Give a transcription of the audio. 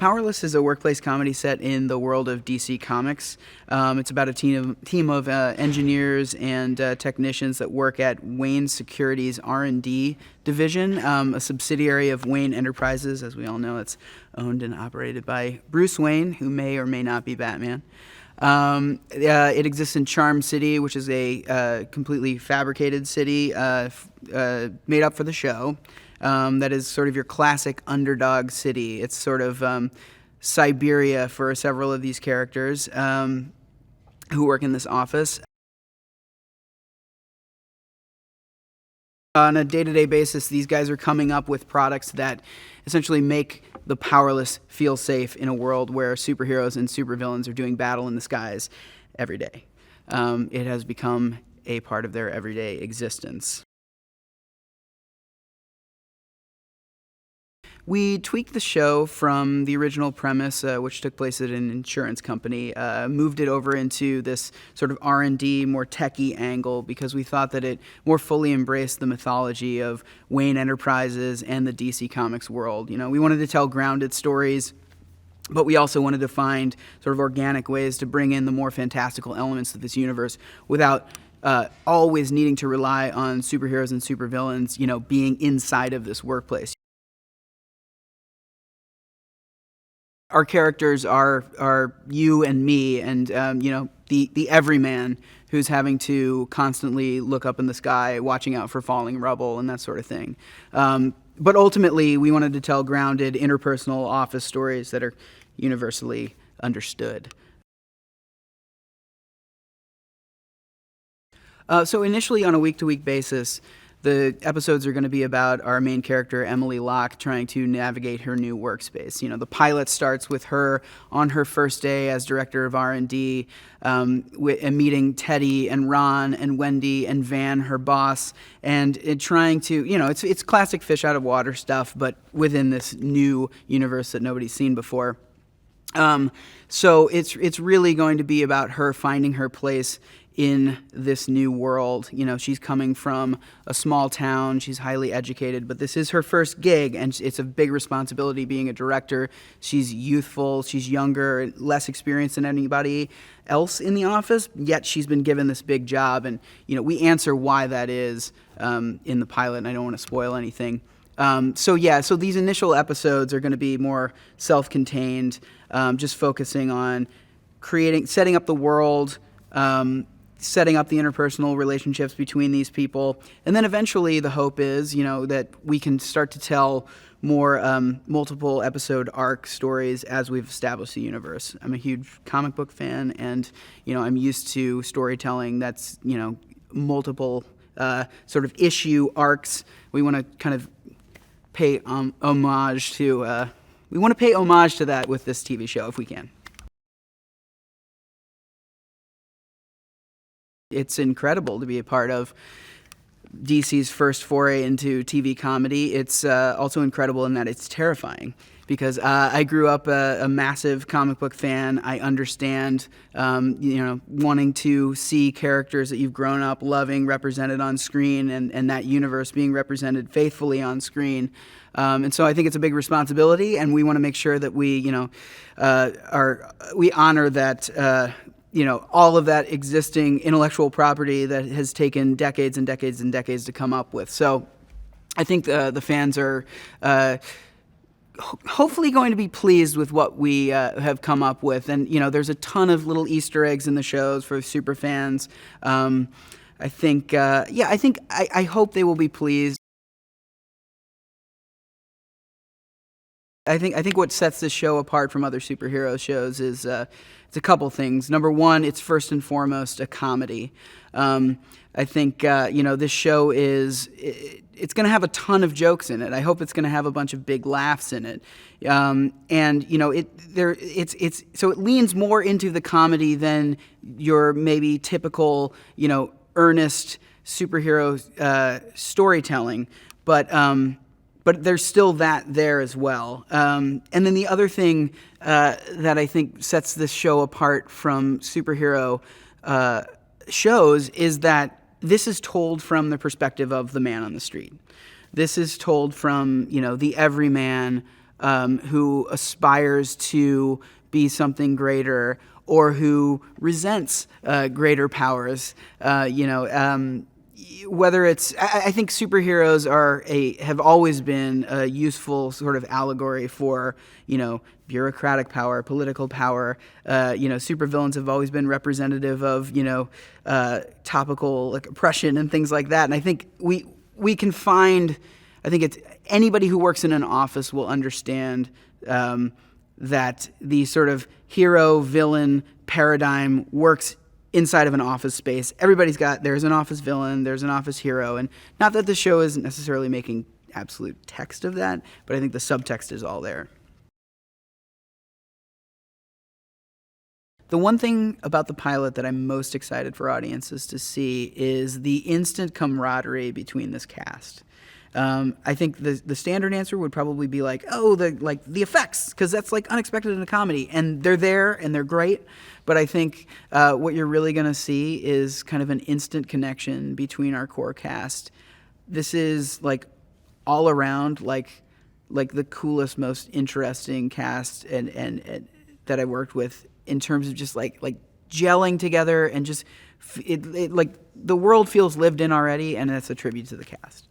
Powerless is a workplace comedy set in the world of DC Comics. It's about a team of engineers and technicians that work at Wayne Security's R&D division, a subsidiary of Wayne Enterprises. As we all know, it's owned and operated by Bruce Wayne, who may or may not be Batman. It exists in Charm City, which is a completely fabricated city made up for the show. That is sort of your classic underdog city. It's sort of Siberia for several of these characters who work in this office. On a day-to-day basis, these guys are coming up with products that essentially make the powerless feel safe in a world where superheroes and supervillains are doing battle in the skies every day. It has become a part of their everyday existence. We tweaked the show from the original premise, which took place at an insurance company, moved it over into this sort of R&D, more techie angle because we thought that it more fully embraced the mythology of Wayne Enterprises and the DC Comics world. You know, we wanted to tell grounded stories, but we also wanted to find sort of organic ways to bring in the more fantastical elements of this universe without always needing to rely on superheroes and supervillains, you know, being inside of this workplace. Our characters are you and me, and you know, the everyman who's having to constantly look up in the sky, watching out for falling rubble and that sort of thing. But ultimately, we wanted to tell grounded, interpersonal office stories that are universally understood. So initially, on a week-to-week basis, the episodes are going to be about our main character, Emily Locke, trying to navigate her new workspace. You know, the pilot starts with her on her first day as director of R&D, and meeting Teddy and Ron and Wendy and Van, her boss, and trying to, you know, it's classic fish out of water stuff, but within this new universe that nobody's seen before. So it's really going to be about her finding her place in this new world. You know, she's coming from a small town, she's highly educated, but this is her first gig, and it's a big responsibility being a director. She's youthful, she's younger, less experienced than anybody else in the office, yet she's been given this big job, and, you know, we answer why that is in the pilot, and I don't want to spoil anything. So these initial episodes are going to be more self-contained, just focusing on setting up the world, setting up the interpersonal relationships between these people. And then eventually the hope is, you know, that we can start to tell more multiple episode arc stories as we've established the universe. I'm a huge comic book fan, and, you know, I'm used to storytelling that's, you know, multiple sort of issue arcs. We want to kind of pay homage to that with this TV show if we can. It's incredible to be a part of DC's first foray into TV comedy. It's also incredible in that it's terrifying because I grew up a massive comic book fan. I understand, you know, wanting to see characters that you've grown up loving represented on screen, and that universe being represented faithfully on screen. And so I think it's a big responsibility, and we want to make sure that we, you know, we honor that. You know, all of that existing intellectual property that has taken decades and decades and decades to come up with. So I think the fans are hopefully going to be pleased with what we have come up with. And, you know, there's a ton of little Easter eggs in the shows for super fans. I hope they will be pleased. I think what sets this show apart from other superhero shows is it's a couple things. Number one, it's first and foremost a comedy. I think you know, this show it's going to have a ton of jokes in it. I hope it's going to have a bunch of big laughs in it, and you know, so it leans more into the comedy than your maybe typical, you know, earnest superhero storytelling, but there's still that there as well. And then the other thing that I think sets this show apart from superhero shows is that this is told from the perspective of the man on the street. This is told from, you know, the everyman who aspires to be something greater, or who resents greater powers. Whether it's, I think superheroes have always been a useful sort of allegory for, bureaucratic power, political power. Supervillains have always been representative of, topical oppression and things like that. And I think we can find, I think it's anybody who works in an office will understand that the sort of hero-villain paradigm works inside of an office space. There's an office villain, there's an office hero, and not that the show isn't necessarily making absolute text of that, but I think the subtext is all there. The one thing about the pilot that I'm most excited for audiences to see is the instant camaraderie between this cast. I think the standard answer would probably be like, the effects, because that's like unexpected in a comedy, and they're there and they're great. But I think what you're really going to see is kind of an instant connection between our core cast. This is like all around like the coolest, most interesting cast and that I worked with in terms of just like gelling together, and just it like the world feels lived in already, and that's a tribute to the cast.